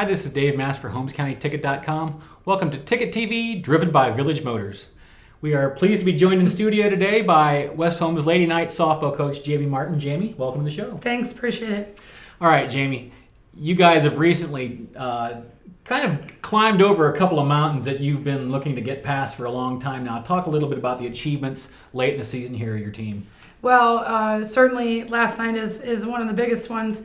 Hi, this is Dave Mass for HolmesCountyTicket.com. Welcome to Ticket TV, driven by Village Motors. We are pleased to be joined in studio today by West Holmes Lady Knights softball coach Jamie Martin. Jamie, welcome to the show. Thanks, appreciate it. All right, Jamie, you guys have recently kind of climbed over a couple of mountains that you've been looking to get past for a long time now. Talk a little bit about the achievements late in the season here at your team. Well, certainly last night is one of the biggest ones.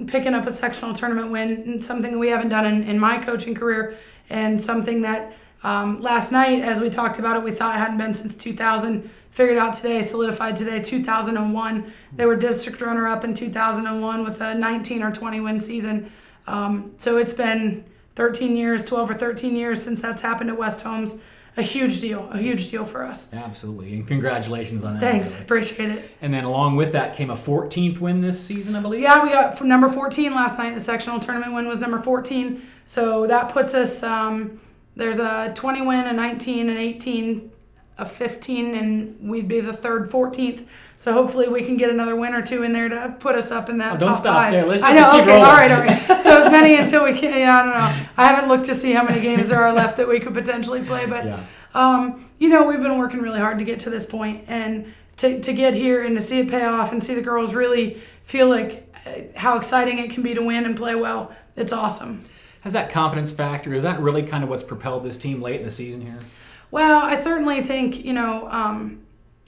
Picking up a sectional tournament win, something we haven't done in my coaching career, and something that last night, as we talked about it, we thought it hadn't been since 2000. Figured out today, solidified today, 2001. They were district runner-up in 2001 with a 19 or 20 win season. So it's been 13 years, 12 or 13 years since that's happened at West Holmes. A huge deal for us. Absolutely, and congratulations on that. Thanks, really. Appreciate it. And then along with that came a 14th win this season, I believe? Yeah, we got from number 14 last night. The sectional tournament win was number 14. So that puts us, there's a 20 win, a 19, an 18, a 15, and we'd be the third 14th. So hopefully we can get another win or two in there to put us up in that don't top stop five. there. Let's just I know, keep okay, rolling. all right. So as many until we can, I don't know. I haven't looked to see how many games there are left that we could potentially play, but we've been working really hard to get to this point, and to get here and to see it pay off and see the girls really feel like how exciting it can be to win and play well. It's awesome. Has that confidence factor, is that really kind of what's propelled this team late in the season here? Well, I certainly think,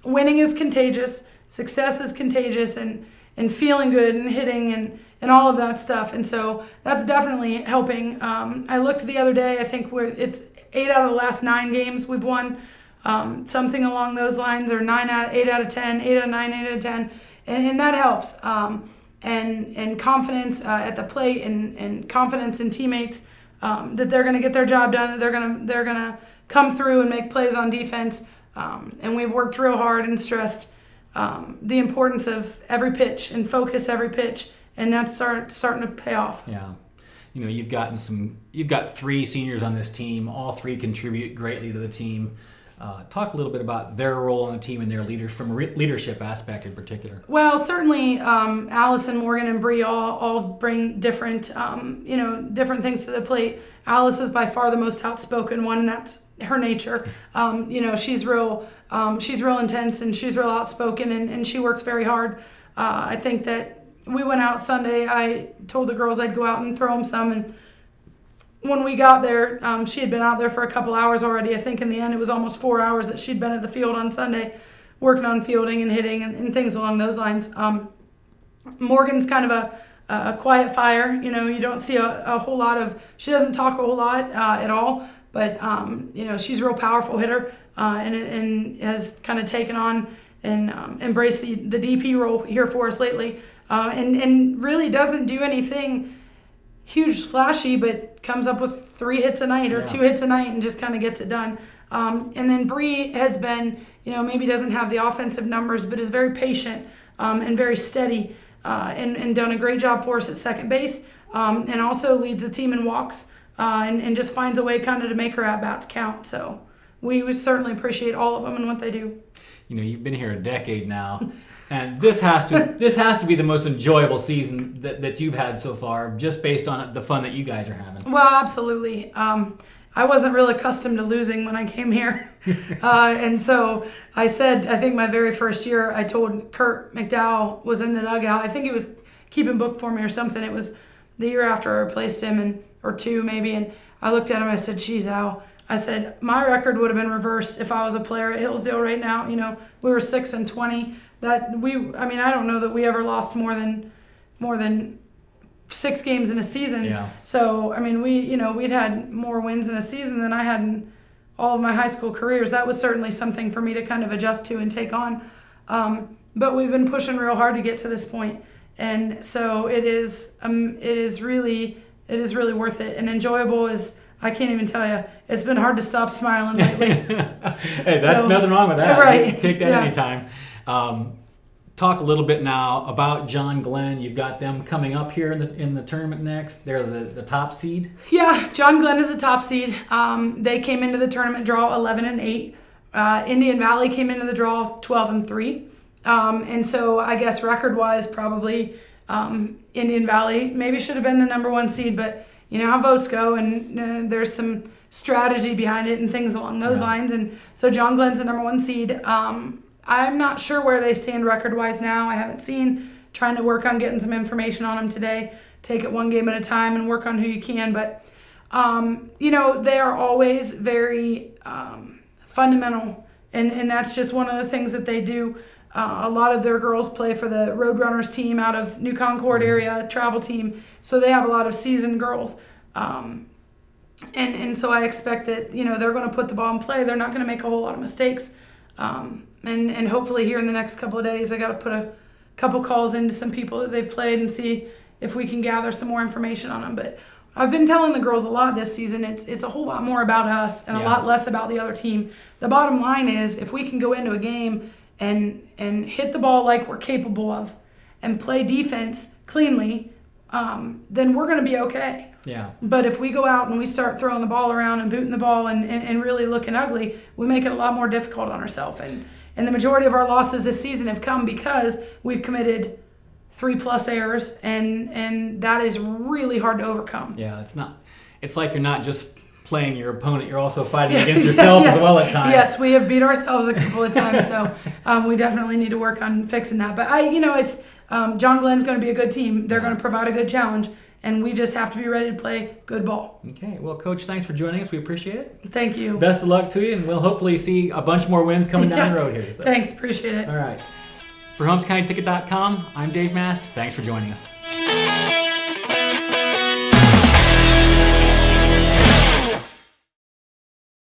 winning is contagious, success is contagious, and feeling good and hitting and all of that stuff. And so that's definitely helping. I looked the other day, I think it's 8 out of the last 9 games we've won, something along those lines, or 8 out of 10, 8 out of 9, 8 out of 10, and that helps. And confidence at the plate and confidence in teammates that they're going to get their job done, that they're gonna come through and make plays on defense. And we've worked real hard and stressed the importance of every pitch and focus every pitch, and that's starting to pay off. Yeah. You've got 3 seniors on this team. All 3 contribute greatly to the team. Talk a little bit about their role on the team and their leaders from a leadership aspect in particular. Well, certainly Allison, Morgan, and Bree all bring different things to the plate. Alice is by far the most outspoken one, and that's her nature. She's real intense, and she's real outspoken, and she works very hard. I think that we went out Sunday. I told the girls I'd go out and throw them some, and when we got there, she had been out there for a couple hours already. I think in the end it was almost 4 hours that she'd been at the field on Sunday working on fielding and hitting and things along those lines. Morgan's kind of a quiet fire. You don't see a whole lot of, she doesn't talk a whole lot at all, but she's a real powerful hitter and has kind of taken on and embraced the DP role here for us lately, and really doesn't do anything huge flashy, but comes up with 3 hits a night or 2 hits a night and just kind of gets it done. And then Bree has been, maybe doesn't have the offensive numbers, but is very patient and very steady and done a great job for us at second base, and also leads the team in walks and just finds a way kind of to make her at-bats count. So we certainly appreciate all of them and what they do. You've been here a decade now. And this has to be the most enjoyable season that you've had so far, just based on the fun that you guys are having. Well, absolutely. I wasn't real accustomed to losing when I came here. And so I said, I think my very first year, I told Kurt McDowell was in the dugout. I think he was keeping book for me or something. It was the year after I replaced him, or 2 maybe. And I looked at him, I said, geez, Al. I said, my record would have been reversed if I was a player at Hillsdale right now. We were 6-20. I don't know that we ever lost more than 6 games in a season. Yeah. So, we'd had more wins in a season than I had in all of my high school careers. That was certainly something for me to kind of adjust to and take on. But we've been pushing real hard to get to this point. And so it is really worth it. And enjoyable is, I can't even tell you, it's been hard to stop smiling lately. Hey, that's nothing wrong with that. Right. Take that anytime. Talk a little bit now about John Glenn. You've got them coming up here in the tournament next. They're the top seed. Yeah, John Glenn is the top seed. They came into the tournament draw 11-8. Indian Valley came into the draw 12-3. And so I guess record-wise, probably Indian Valley maybe should have been the number 1 seed, but you know how votes go, and there's some strategy behind it and things along those lines. And so John Glenn's the number 1 seed. I'm not sure where they stand record-wise now. I haven't seen. Trying to work on getting some information on them today. Take it one game at a time and work on who you can. But, you know, they are always very fundamental. And that's just one of the things that they do. A lot of their girls play for the Roadrunners team out of New Concord area, travel team. So they have a lot of seasoned girls. And so I expect that, you know, they're going to put the ball in play. They're not going to make a whole lot of mistakes. And hopefully here in the next couple of days, I got to put a couple calls into some people that they've played and see if we can gather some more information on them. But I've been telling the girls a lot this season. It's a whole lot more about us and a lot less about the other team. The bottom line is if we can go into a game and hit the ball like we're capable of and play defense cleanly, then we're going to be okay. Yeah. But if we go out and we start throwing the ball around and booting the ball and really looking ugly, we make it a lot more difficult on ourselves. And the majority of our losses this season have come because we've committed 3+ errors, and that is really hard to overcome. Yeah, it's like you're not just playing your opponent, you're also fighting against yourself as well at times. Yes, we have beat ourselves a couple of times, so we definitely need to work on fixing that. But it's John Glenn's going to be a good team. They're going to provide a good challenge, and we just have to be ready to play good ball. Okay, well, Coach, thanks for joining us. We appreciate it. Thank you. Best of luck to you, and we'll hopefully see a bunch more wins coming down the road here. So. Thanks, appreciate it. All right. For HolmesCountyTicket.com, I'm Dave Mast. Thanks for joining us.